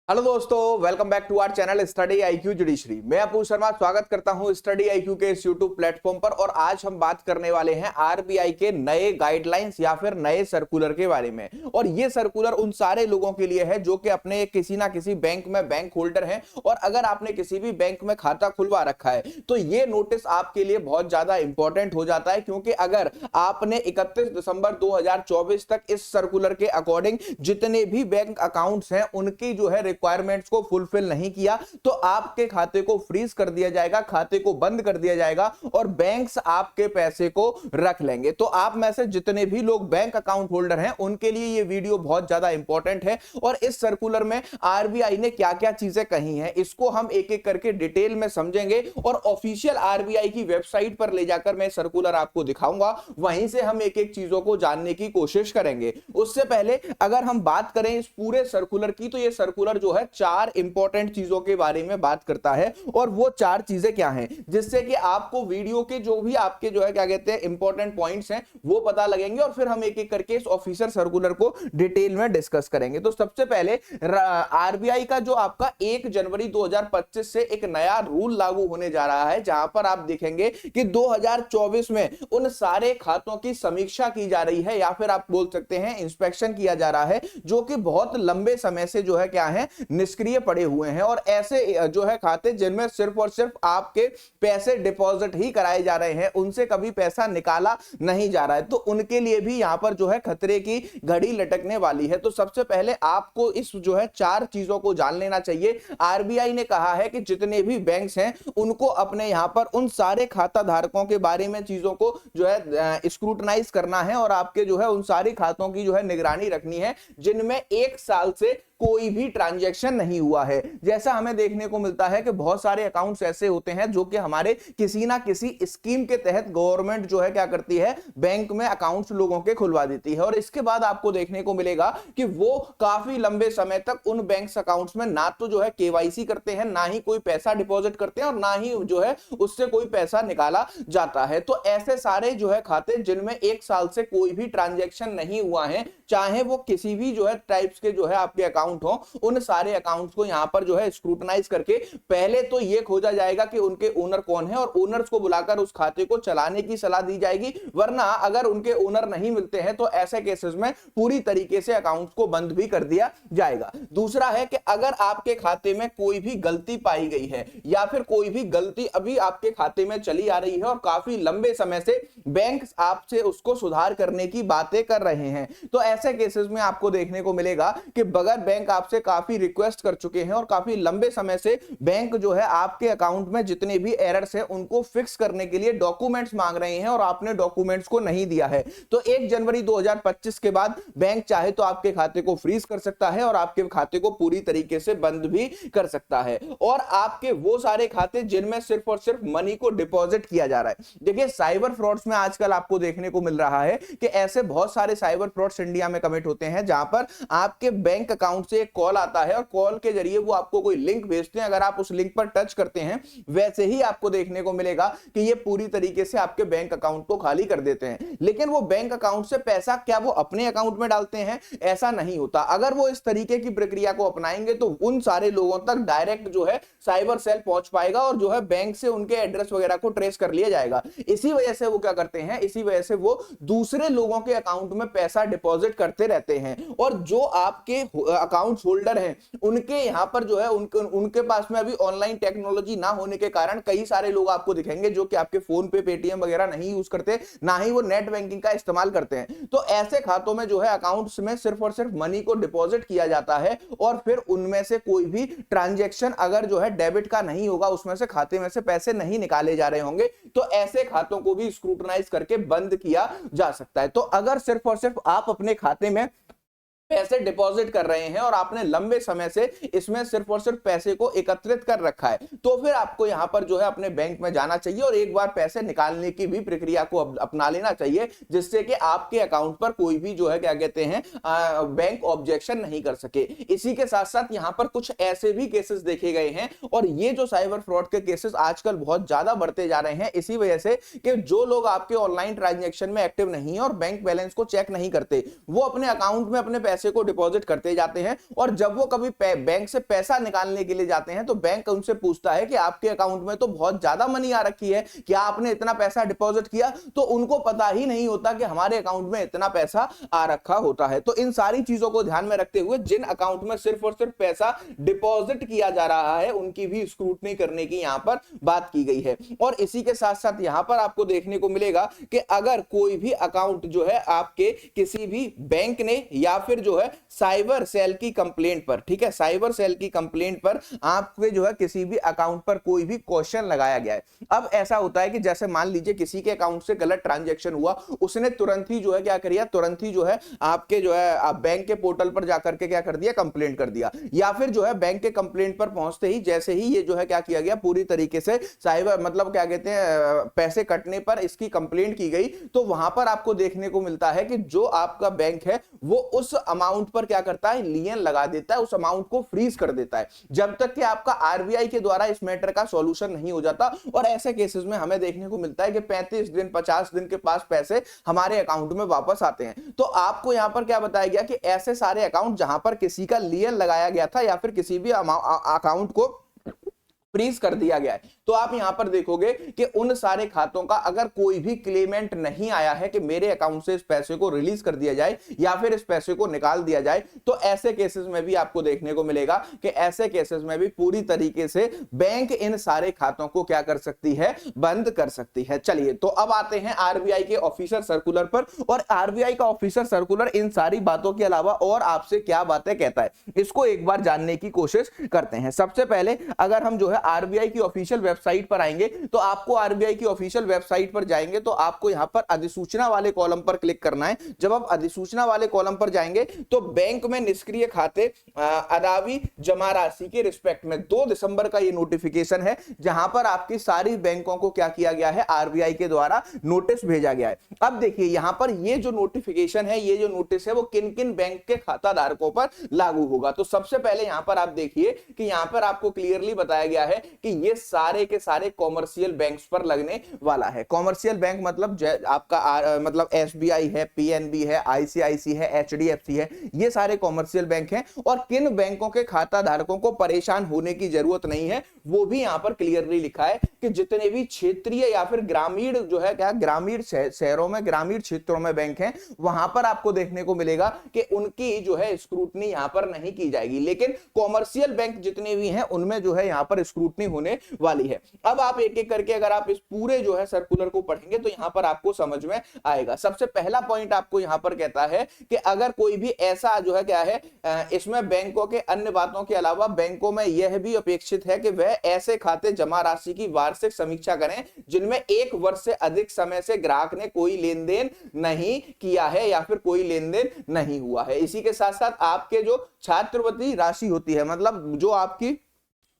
Hello दोस्तों, welcome back to our channel study IQ judiciary. मैं अपूर्व शर्मा स्वागत करता हूं स्टडी आईक्यू के इस यूट्यूब प्लेटफॉर्म पर। और आज हम बात करने वाले हैं आरबीआई के नए गाइडलाइंस या फिर नए सर्कुलर के बारे में। और ये सर्कुलर उन सारे लोगों के लिए है जो कि अपने किसी ना किसी बैंक में बैंक होल्डर हैं। और अगर आपने किसी भी बैंक में खाता खुलवा रखा है तो ये नोटिस आपके लिए बहुत ज्यादा इंपॉर्टेंट हो जाता है, क्योंकि अगर आपने 31 दिसंबर 2024 तक इस सर्कुलर के अकॉर्डिंग जितने भी बैंक अकाउंट्स हैं उनकी जो है रिक्वायरमेंट्स को फुलफिल नहीं किया तो आपके खाते को फ्रीज कर दिया जाएगा, खाते को बंद कर दिया जाएगा और बैंक्स आपके पैसे को रख लेंगे। तो आप में से जितने भी लोग बैंक अकाउंट होल्डर हैं उनके लिए ये वीडियो बहुत ज्यादा इंपॉर्टेंट है। और इस सर्कुलर में आरबीआई ने क्या क्या चीजें कही हैं इसको हम एक एक करके डिटेल में समझेंगे और ऑफिशियल आरबीआई की वेबसाइट पर ले जाकर मैं सर्कुलर आपको दिखाऊंगा, वहीं से हम एक एक चीजों को जानने की कोशिश करेंगे। उससे पहले अगर हम बात करें इस पूरे सर्कुलर की तो ये सर्कुलर जो है चार इंपॉर्टेंट चीजों के बारे में बात करता है। और वो चार चीजें क्या हैं जिससे कि आपको वीडियो के जो भी आपके जो है क्या कहते हैं इंपॉर्टेंट पॉइंट्स हैं वो पता लगेंगे और फिर हम एक एक करके इस ऑफिशियल सर्कुलर को डिटेल में डिस्कस करेंगे। तो सबसे पहले आरबीआई का जो आपका 1 जनवरी 2025 से एक नया रूल लागू होने जा रहा है, जहां पर आप देखेंगे कि 2024 में उन सारे खातों की समीक्षा की जा रही है या फिर आप बोल सकते हैं इंस्पेक्शन किया जा रहा है, जो कि बहुत लंबे समय से जो है क्या है निष्क्रिय पड़े हुए हैं। और ऐसे जो है खाते जिनमें सिर्फ और सिर्फ आपके पैसे डिपॉजिट ही कराए जा रहे हैं, उनसे कभी पैसा निकाला नहीं जा रहा है, तो उनके लिए भी यहां पर जो है खतरे की घड़ी लटकने वाली है। तो सबसे पहले आपको इस जो है चार चीजों को जान लेना चाहिए। आरबीआई ने कहा है कि जितने भी बैंक्स हैं उनको अपने यहां पर उन सारे खाता धारकों के बारे में चीजों को जो है स्क्रूटनाइज करना है और आपके जो है उन सारे खातों की जो है निगरानी रखनी है जिनमें 1 साल से कोई भी ट्रांजैक्शन नहीं हुआ है। जैसा हमें देखने को मिलता है कि बहुत सारे अकाउंट्स ऐसे होते हैं जो कि हमारे किसी ना किसी स्कीम के तहत गवर्नमेंट जो है क्या करती है बैंक में अकाउंट्स लोगों के खुलवा देती है। और इसके बाद आपको देखने को मिलेगा कि वो काफी लंबे समय तक उन बैंक अकाउंट्स में ना तो जो है केवाईसी करते हैं, ना ही कोई पैसा डिपॉजिट करते हैं और ना ही जो है उससे कोई पैसा निकाला जाता है। तो ऐसे सारे जो है खाते जिनमें 1 साल से कोई भी ट्रांजैक्शन नहीं हुआ है, चाहे वो किसी भी जो है टाइप्स के जो है आपके अकाउंट हो, उन सारे अकाउंट्स को यहां पर जो है स्क्रूटनाइज करके पहले तो ये खोजा जाएगा कि उनके ओनर कौन है और ओनर्स को बुलाकर उस खाते को चलाने की सलाह दी जाएगी। वरना अगर उनके ओनर नहीं मिलते हैं तो ऐसे केसेस में पूरी तरीके से अकाउंट्स को बंद भी कर दिया जाएगा। दूसरा है कि अगर आपके खाते में कोई भी गलती पाई गई है या फिर कोई भी गलती अभी आपके खाते में चली आ रही है और काफी लंबे समय से बैंक आपसे उसको सुधार करने की बातें कर रहे हैं, तो ऐसे केसेस में आपको देखने को मिलेगा कि बगैर बैंक आपसे काफी रिक्वेस्ट कर चुके हैं और काफी लंबे समय से बैंक जो है आपके अकाउंट में जितने भी एरर्स हैं उनको फिक्स करने के लिए डॉक्यूमेंट्स मांग रहे हैं और आपने डॉक्यूमेंट्स को नहीं दिया है, तो 1 जनवरी 2025 के बाद बैंक चाहे तो आपके खाते को फ्रीज कर सकता है और आपके खाते को पूरी तरीके से बंद भी कर सकता है। और आपके वो सारे खाते जिनमें सिर्फ और सिर्फ मनी को डिपॉजिट किया जा रहा है। देखिए साइबर फ्रॉड्स में आजकल आपको देखने को मिल रहा है कि ऐसे बहुत सारे साइबर फ्रॉड्स इंडिया में कमिट होते हैं जहां पर आपके बैंक अकाउंट से एक कॉल आता है और कॉल के जरिए वो आपको कोई लिंक भेजते हैं। अगर आप उस लिंक पर टच करते हैं वैसे ही आपको देखने को मिलेगा कि ये पूरी तरीके से आपके बैंक अकाउंट को खाली कर देते हैं। लेकिन वो बैंक अकाउंट से पैसा क्या वो अपने अकाउंट में डालते हैं? ऐसा नहीं होता। अगर वो इस तरीके की प्रक्रिया को अपनाएंगे तो उन सारे लोगों तक डायरेक्ट जो है साइबर सेल पहुंच पाएगा और जो है बैंक से उनके एड्रेस वगैरह को ट्रेस कर लिया जाएगा। इसी वजह से वो क्या करते हैं, इसी वजह से वो दूसरे लोगों के अकाउंट में पैसा डिपॉजिट करते रहते हैं। और जो आपके अकाउंट होल्डर हैं उनके यहां पर जो है उनके पास में अभी ऑनलाइन टेक्नोलॉजी ना होने के कारण कई सारे लोग आपको दिखेंगे जो कि आपके फोन पे पेटीएम वगैरह नहीं यूज करते, ना ही वो नेट बैंकिंग का इस्तेमाल करते हैं। तो ऐसे खातों में जो है अकाउंट्स में सिर्फ और सिर्फ मनी को डिपॉजिट किया जाता है और फिर उनमें से कोई भी ट्रांजैक्शन अगर जो है डेबिट का नहीं होगा, उसमें से खाते में से पैसे नहीं निकाले जा रहे होंगे, तो ऐसे खातों को भी स्क्रूटनाइज करके बंद किया जा सकता है। तो अगर सिर्फ और सिर्फ आप अपने खाते में पैसे डिपॉजिट कर रहे हैं और आपने लंबे समय से इसमें सिर्फ और सिर्फ पैसे को एकत्रित कर रखा है, तो फिर आपको यहां पर जो है अपने बैंक में जाना चाहिए और एक बार पैसे निकालने की भी प्रक्रिया को अपना लेना चाहिए, जिससे कि आपके अकाउंट पर कोई भी जो है क्या कहते हैं बैंक ऑब्जेक्शन नहीं कर सके। इसी के साथ साथ यहां पर कुछ ऐसे भी केसेस देखे गए हैं और ये जो साइबर फ्रॉड के केसेस आजकल बहुत ज्यादा बढ़ते जा रहे हैं इसी वजह से कि जो लोग आपके ऑनलाइन ट्रांजैक्शन में एक्टिव नहीं है और बैंक बैलेंस को चेक नहीं करते, वो अपने अकाउंट में अपने पैसे को डिपॉजिट करते जाते हैं, और जब वो कभी बैंक से पैसा निकालने के लिए जाते हैं तो बैंक उनसे पूछता है कि आपके अकाउंट में तो बहुत ज्यादा मनी आ रखी है, क्या आपने इतना पैसा डिपॉजिट किया? तो उनको पता ही नहीं होता कि हमारे अकाउंट में इतना पैसा आ रखा होता है। तो इन सारी चीजों को ध्यान में रखते हुए जिन अकाउंट में सिर्फ और सिर्फ पैसा डिपॉजिट किया जा रहा है उनकी भी स्क्रूटनी करने की यहां पर बात की गई है। और इसी के साथ साथ यहां पर आपको देखने को मिलेगा कि अगर कोई भी अकाउंट जो है आपके किसी भी बैंक ने या फिर जो है साइबर सेल की कंप्लेंट पर, ठीक है, साइबर सेल की कंप्लेंट पर आपके जो है किसी भी अकाउंट पर कोई भी क्वेश्चन लगाया गया है। अब ऐसा होता है कि जैसे मान लीजिए किसी के अकाउंट से गलत ट्रांजैक्शन हुआ, उसने तुरंत ही जो है क्या करिए, तुरंत ही जो है आपके जो है आप बैंक के पोर्टल पर जाकर के क्या कर दिया, कंप्लेंट कर दिया, या फिर जो है बैंक के कंप्लेंट पर पहुंचते ही जैसे ही ये जो है क्या किया गया, पूरी तरीके से साइबर मतलब क्या कहते हैं पैसे कटने पर इसकी कंप्लेंट की गई, तो वहां पर आपको देखने को मिलता है कि जो आपका बैंक है वो उस अमाउंट पर क्या करता है, लियन लगा देता है, उस अमाउंट को फ्रीज कर देता है जब तक कि आपका आरबीआई के द्वारा इस मैटर का सॉल्यूशन नहीं हो जाता। और ऐसे केसेस में हमें देखने को मिलता है कि 35 दिन 50 दिन के पास पैसे हमारे अकाउंट में वापस आते हैं। तो आपको यहां पर क्या बताया गया कि ऐसे सारे अकाउंट जहां पर किसी का लियन लगाया गया था या फिर किसी भी अकाउंट को फ्रीज कर दिया गया है, तो आप यहां पर देखोगे कि उन सारे खातों का अगर कोई भी क्लेमेंट नहीं आया है कि मेरे अकाउंट से इस पैसे को रिलीज कर दिया जाए या फिर इस पैसे को निकाल दिया जाए, तो ऐसे केसेस में भी आपको देखने को मिलेगा कि ऐसे केसेस में भी पूरी तरीके से बैंक इन सारे खातों को क्या कर सकती है, बंद कर सकती है। चलिए, तो अब आते हैं आरबीआई के ऑफिसर सर्कुलर पर, और आरबीआई का ऑफिसर सर्कुलर इन सारी बातों के अलावा और आपसे क्या बातें कहता है, इसको एक बार जानने की कोशिश करते हैं। सबसे पहले अगर हम जो है आरबीआई की ऑफिशियल वेबसाइट पर आएंगे, तो आपको आरबीआई की ऑफिशियल वेबसाइट पर जाएंगे तो आपको यहां पर अधिसूचना वाले कॉलम पर क्लिक करना है। जब आप अधिसूचना वाले कॉलम पर जाएंगे तो बैंक में निष्क्रिय खाते अदावी जमा राशि के रिस्पेक्ट में 2 दिसंबर का ये नोटिफिकेशन है, जहां पर आपकी सारी बैंकों को क्या किया गया है, आरबीआई के द्वारा नोटिस भेजा गया है। अब देखिए यहां पर ये जो नोटिफिकेशन है, ये जो नोटिस है वो किन किन बैंक के खाता धारकों पर लागू होगा। तो सबसे पहले यहां पर आप देखिए कि यहां पर आपको क्लियरली बताया गया है कि ये सारे के सारे कॉमर्शियल बैंक्स पर लगने वाला है। कॉमर्शियल बैंक मतलब आपका मतलब एसबीआई है, पीएनबी है, आईसीआईसी है, एचडीएफसी है, ये सारे कॉमर्शियल बैंक हैं। और किन बैंकों के खाता धारकों को परेशान होने की जरूरत नहीं है वो भी यहां पर क्लियरली लिखा है कि जितने भी क्षेत्रीय या फिर ग्रामीण जो है क्या, ग्रामीण शहरों में, ग्रामीण क्षेत्रों में बैंक हैं, वहां पर आपको देखने को मिलेगा कि उनकी जो है स्क्रूटनी यहां पर नहीं की जाएगी, लेकिन कॉमर्शियल बैंक जितने भी हैं उनमें जो है यहां पर स्क्रूटनी होने वाली है। अब आप एक एक करके अगर आप इस पूरे जो है सर्कुलर को पढ़ेंगे तो यहां पर आपको समझ में आएगा। सबसे पहला पॉइंट आपको यहां पर कहता है कि अगर कोई भी ऐसा जो है क्या है, इसमें बैंकों के अन्य बातों के अलावा बैंकों में यह भी अपेक्षित है कि वह ऐसे खाते जमा राशि की वार्षिक समीक्षा करें जिनमें 1 वर्ष से अधिक समय से ग्राहक ने कोई लेन देन नहीं किया है या फिर कोई लेन देन नहीं हुआ है। इसी के साथ साथ आपके जो छात्रवृत्ति राशि होती है, मतलब जो आपकी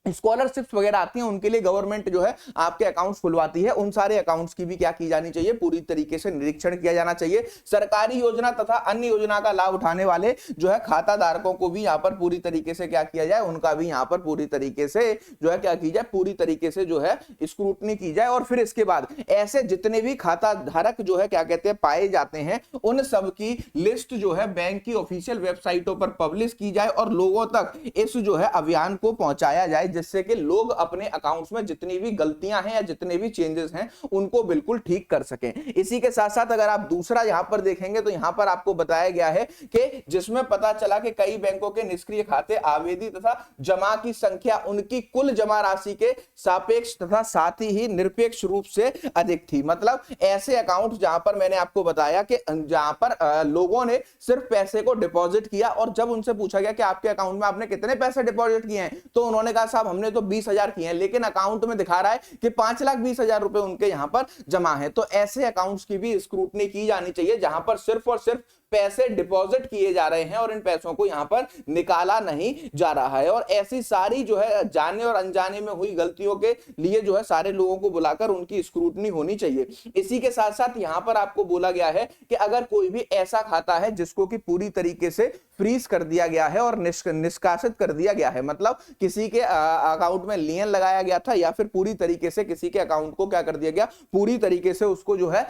स्कॉलरशिप्स वगैरह आती हैं, उनके लिए गवर्नमेंट जो है आपके अकाउंट्स खुलवाती है, उन सारे अकाउंट्स की भी क्या की जानी चाहिए, पूरी तरीके से निरीक्षण किया जाना चाहिए। सरकारी योजना तथा अन्य योजना का लाभ उठाने वाले जो है खाता धारकों को भी यहाँ पर पूरी तरीके से क्या किया जाए, उनका भी यहाँ पर पूरी तरीके से जो है क्या की जाए, पूरी तरीके से जो है स्क्रूटनी की जाए। और फिर इसके बाद ऐसे जितने भी खाता धारक जो है क्या कहते हैं पाए जाते हैं, उन सब की लिस्ट जो है बैंक की ऑफिशियल वेबसाइटों पर पब्लिश की जाए और लोगों तक इस जो है अभियान को पहुंचाया जाए, जिससे कि लोग अपने अकाउंट्स में जितनी भी गलतियां हैं या जितने भी चेंजेस हैं उनको बिल्कुल ठीक कर सकें। इसी के साथ साथ अगर आप दूसरा यहां पर देखेंगे तो यहां पर आपको बताया गया है कि जिसमें पता चला कि कई बैंकों के निष्क्रिय खाते आवेदी तथा जमा की संख्या उनकी कुल जमा राशि के सापेक्ष तथा साथ ही निरपेक्ष रूप से अधिक थी। मतलब ऐसे अकाउंट जहां पर मैंने आपको बताया कि जहां पर लोगों ने सिर्फ पैसे को डिपॉजिट किया और जब उनसे पूछा गया कि आपके अकाउंट में आपने कितने पैसे डिपॉजिट किए हैं, तो उन्होंने कहा साहब हमने तो 20,000 किए हैं, लेकिन अकाउंट में दिखा रहा है कि 5,20,000 रुपए उनके यहां पर जमा है। तो ऐसे अकाउंट्स की भी स्क्रूटनी की जानी चाहिए जहां पर सिर्फ और सिर्फ पैसे डिपॉजिट किए जा रहे हैं और इन पैसों को यहां पर निकाला नहीं जा रहा है। और ऐसी सारी जो है जाने और अनजाने में हुई गलतियों के लिए जो है सारे लोगों को बुलाकर उनकी स्क्रूटनी होनी चाहिए। इसी के साथ साथ यहां पर आपको बोला गया है कि अगर कोई भी ऐसा खाता है जिसको कि पूरी तरीके से फ्रीज कर दिया गया है और निष्कासित कर दिया गया है, मतलब किसी के अकाउंट में लियन लगाया गया था या फिर पूरी तरीके से किसी के अकाउंट को क्या कर दिया गया, पूरी तरीके से उसको जो है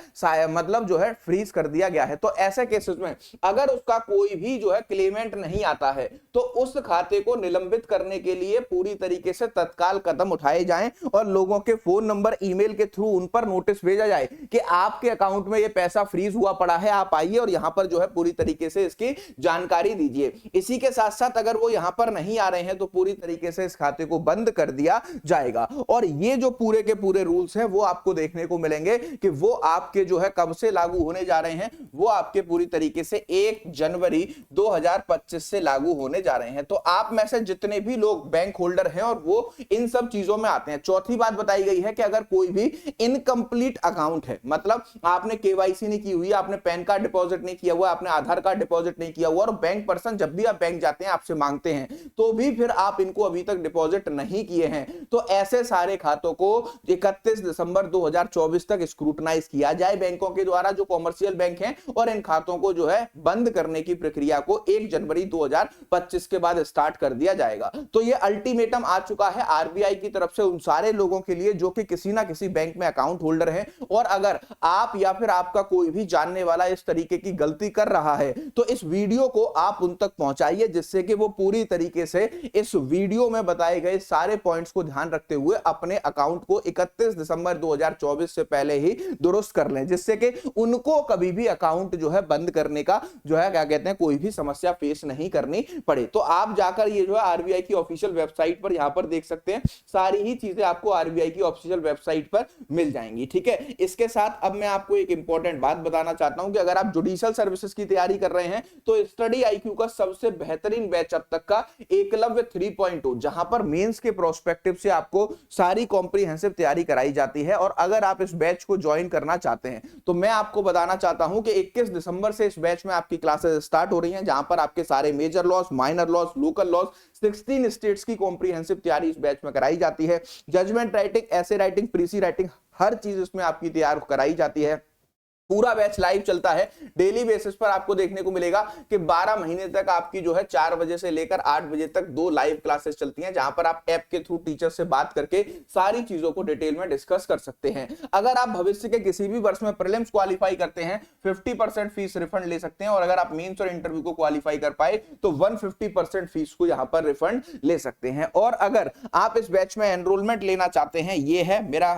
मतलब जो है फ्रीज कर दिया गया है, तो ऐसे केसेस में में अगर उसका कोई भी जो है क्लेमेंट नहीं आता है तो उस खाते को निलंबित करने के लिए पूरी तरीके से तत्काल कदम उठाए जाएं और लोगों के फोन नंबर, ईमेल के थ्रू उन पर नोटिस भेजा जाए कि आपके अकाउंट में ये पैसा फ्रीज हुआ पड़ा है, आप आइए और यहां पर जो है पूरी तरीके से इसकी जानकारी दीजिए। इसी के साथ साथ अगर वो यहां पर नहीं आ रहे हैं तो पूरी तरीके से इस खाते को बंद कर दिया जाएगा। और ये जो पूरे के पूरे रूल्स हैं वो आपको देखने को मिलेंगे कि वो आपके जो है कब से लागू होने जा रहे हैं, वो आपके पूरी तरीके से 1 जनवरी 2025 से लागू होने जा रहे हैं। तो आप में से जितने भी लोग बैंक होल्डर हैं और वो इन सब चीजों में आते हैं, चौथी बात बताई गई है कि अगर कोई भी इनकम्प्लीट अकाउंट है, मतलब आपने केवाईसी नहीं की हुई, आपने पैन कार्ड डिपॉजिट नहीं किया हुआ, आपने आधार कार्ड डिपॉजिट नहीं किया हुआ और बैंक पर्सन जब भी आप बैंक जाते हैं आपसे मांगते हैं तो भी फिर आप इनको अभी तक डिपॉजिट नहीं किए हैं, तो ऐसे सारे खातों को 31 दिसंबर 2024 तक स्क्रूटनाइज किया जाए बैंकों के द्वारा, जो कॉमर्शियल बैंक हैं, और इन खातों को जो है बंद करने की प्रक्रिया को 1 जनवरी 2025 के बाद स्टार्ट कर दिया जाएगा। तो ये अल्टीमेटम आ चुका है आरबीआई की तरफ से उन सारे लोगों के लिए जो कि किसी ना किसी बैंक में अकाउंट होल्डर हैं, और अगर आप या फिर आपका कोई भी जानने वाला इस तरीके की गलती कर रहा है तो इस वीडियो को आप उन तक पहुंचाइए, जिससे कि वो पूरी तरीके से इस वीडियो में बताए गए सारे पॉइंट्स को ध्यान रखते हुए अपने अकाउंट को 31 दिसंबर 2024 से पहले ही दुरुस्त कर लें, जिससे कि उनको कभी भी अकाउंट जो है बंद करने का जो है क्या कहते हैं कोई भी समस्या फेस नहीं करनी पड़े। तो आप जाकर ये जो है आरबीआई की ऑफिशियल वेबसाइट पर यहां पर देख सकते हैं, सारी ही चीजें आपको आरबीआई की ऑफिशियल वेबसाइट पर मिल जाएंगी। ठीक है, इसके साथ अब मैं आपको एक इंपॉर्टेंट बात बताना चाहता हूं कि अगर आप जुडिशियल सर्विसेज की तैयारी कर रहे हैं तो स्टडी आईक्यू का सबसे बेहतरीन बैच अब तक का एकलव्य 3.0, जहां पर मेंस के प्रोस्पेक्टिव से आपको सारी कॉम्प्रिहेंसिव तैयारी कराई जाती है। और अगर आप इस बैच को ज्वाइन करना चाहते हैं तो मैं आपको बताना चाहता हूं कि 21 दिसंबर से इस बैच में आपकी क्लासेस स्टार्ट हो रही हैं, जहां पर आपके सारे major laws, minor laws, local laws, 16 states की कॉम्प्रिहेंसिव तैयारी इस बैच में कराई जाती है। Judgment writing, essay writing, precis writing, हर चीज इसमें आपकी तैयार कराई जाती है। पूरा बैच लाइव चलता है, डेली बेसिस पर आपको देखने को मिलेगा कि 12 महीने तक आपकी जो है 4 बजे से लेकर 8 बजे तक 2 लाइव क्लासेस चलती हैं, जहां पर आप ऐप के थ्रू टीचर से बात करके सारी चीजों को डिटेल में डिस्कस कर सकते हैं। अगर आप भविष्य के किसी भी वर्ष में प्रीलिम्स क्वालिफाई करते हैं 50% फीस रिफंड ले सकते हैं, और अगर आप मेंस और इंटरव्यू को क्वालिफाई कर पाए तो 150% फीस को यहां पर रिफंड ले सकते हैं। और अगर आप इस बैच में एनरोलमेंट लेना चाहते हैं, ये है मेरा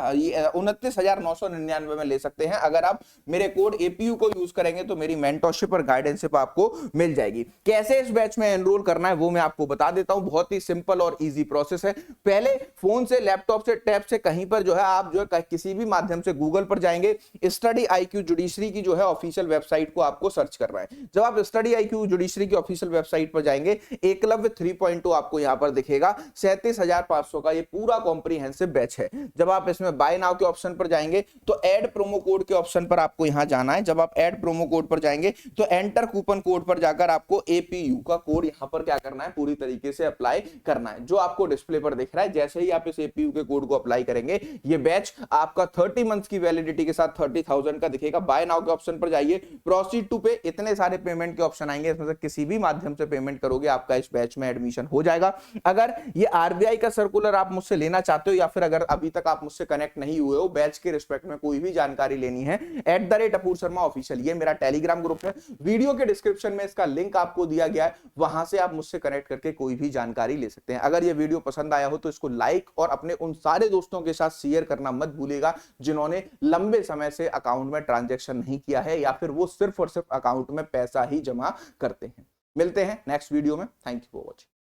29,999 में ले सकते हैं। अगर आप मेरे कोड एपीयू को यूज करेंगे तो मेरी मेंटरशिप और गाइडेंशिप आपको मिल जाएगी। कैसे इस बैच में एनरोल करना है वो मैं आपको बता देता हूं, बहुत ही सिंपल और इजी प्रोसेस है। पहले फोन से, लैपटॉप से, टैब से, कहीं पर जो है आप जो है किसी भी माध्यम से गूगल पर जाएंगे, स्टडी आईक्यू जुडिशरी की जो है ऑफिशियल वेबसाइट को आपको सर्च करना है। जब आप स्टडी आईक्यू जुडिशरी की ऑफिशियल वेबसाइट पर जाएंगे, एकलव्य 3.0 आपको यहां पर दिखेगा, 37,500 का ये पूरा कॉम्प्रिहेंसिव बैच है। जब आप इसमें बाय नाउ के ऑप्शन पर जाएंगे तो ऐड प्रोमो कोड के ऑप्शन पर आपको यहां जाना है। जब आप ऐड प्रोमो कोड पर जाएंगे तो एंटर कूपन कोड पर जाकर आपको एपीयू का कोड यहां पर क्या करना है, पूरी तरीके से अप्लाई करना है, जो आपको डिस्प्ले पर दिख रहा है। जैसे ही आप इस एपीयू के कोड को अप्लाई करेंगे, ये बैच आपका 30 मंथ्स की वैलिडिटी के साथ 30,000 का दिखेगा। बाय नाउ के ऑप्शन पर जाइए, प्रोसीड टू पे, इतने सारे पेमेंट के ऑप्शन आएंगे, इसमें से किसी भी माध्यम से पेमेंट करोगे आपका इस बैच में एडमिशन हो जाएगा। अगर ये आरबीआई का सर्कुलर आप मुझसे लेना चाहते हो, या फिर अगर अभी तक आप मुझसे कनेक्ट नहीं हुए हो, बैच के रिस्पेक्ट में कोई भी जानकारी लेनी है, @अपूर शर्मा ऑफिशियल ये मेरा टेलीग्राम ग्रुप है, वीडियो के डिस्क्रिप्शन में इसका लिंक आपको दिया गया है, वहां से आप मुझसे कनेक्ट करके कोई भी जानकारी ले सकते हैं। अगर ये वीडियो पसंद आया हो तो इसको लाइक और अपने उन सारे दोस्तों के साथ शेयर करना मत भूलिएगा जिन्होंने लंबे समय से अकाउंट में ट्रांजैक्शन नहीं किया है, या फिर वो सिर्फ और सिर्फ अकाउंट में पैसा ही जमा करते हैं। मिलते हैं नेक्स्ट वीडियो में। Thank you for watching.